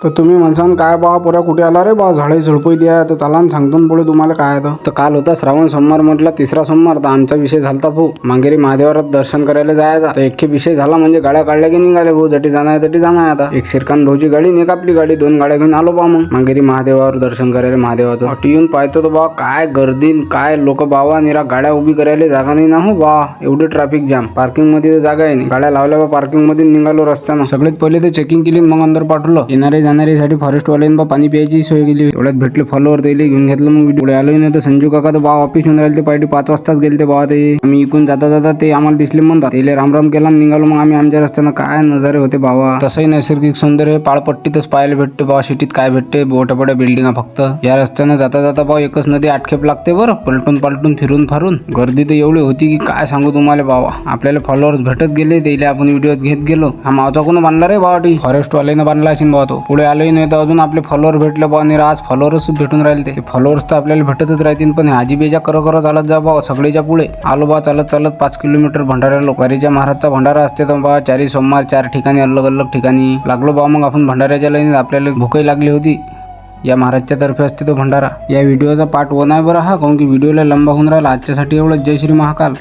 तर तुम्ही म्हणसान काय बा पुरा कुठे आला रे बा, झाडे झुडपई द्या तर चला सांगतो पुढे तुम्हाला काय तर काल होता श्रावण सोमवार म्हटलं, तिसरा सोमवार. तर आमचा विषय झालता भाऊ मांगेरी महादेवावर दर्शन करायला जायचा. तर एक विषय झाला म्हणजे गाड्या काढल्या की निघाले भाऊ, जटी जाणार तटी जाणार. आता एक श्रीकांत भाऊची गाडी आणि एक आपली गाडी, 2 गाड्या घेऊन आलो बा मग मांगेरी महादेवावर दर्शन करायला. महादेवाचं अटी येऊन पाहतो तर बा काय गर्दी, काय लोक बाबा, निरा गाड्या उभी करायला जागा नाही ना हो बा, एवढे ट्रॅफिक जाम. पार्किंग मध्ये तर जागा आहे नाही, गाड्या लावल्या बा पार्किंग मध्ये. निघालो रस्त्यानं, सगळ्यात पहिले तर चेकिंग केली, मग अंदर पाठवलं. येणारे जाणाऱ्यासाठी फॉरेस्ट वाल्यानं बा पाणी प्यायची सोय केली. एवढ्यात भेटले फॉलोवर, त्याला घेऊन घेतलं. मग पुढे आलोय ना तर संजू काका तर बा ऑफिस येऊन राहिले. ते पाहिजे 5 वाजताच गेले ते बा. ते आम्ही इकून जाता जाता ते आम्हाला दिसले म्हणतात, त्याला रामराम केला निघालो मग आम्ही आमच्या रस्त्यानं. काय नजारे होते बाबा, तसंही नैसर्गिक सौंदर्य पाळपट्टीतच पाहायला भेटते बा. सिटीत काय भेटते, मोठ्या बिल्डिंगा फक्त. या रस्त्यानं जाता जाता बा एकच नदी आटखेप लागते बरं, पलटून फिरून फारून. गर्दी तर एवढी होती की काय सांगू तुम्हाला बाबा. आपल्याला फॉलोअर्स भेटत गेले, त्याला आपण व्हिडिओ घेत गेलो. हा मावचा कोण बांधला रे बाबा, फॉरेस्ट वाल्यानं बांधला असेल बा. तो पुढे आलोही नाही तर अजून आपले फॉलोअर भेटले बा. आणि आज फॉलोअर्स भेटून राहिले. ते फॉलोअर्स तर आपल्याला भेटतच राहतील, पण हाजी बेजा कर चालत जा बा. सगळेच्या पुढे आलो बा चालत 5 किलोमीटर भंडाऱ्याला. वारीच्या महाराजचा भंडारा असते तर बा 4 सोमवार 4 ठिकाणी अलग ठिकाणी लागलो बा. मग आपण भंडाऱ्याच्या लाईनीत, आपल्याला भूकही लागली होती. या महाराजच्या तर्फे असते तो भंडारा. या व्हिडिओचा पार्ट 1 आहे बरं हा, काऊन की व्हिडिओला लंबा होऊन राहिला. आजच्यासाठी एवढं. जय श्री महाकाल.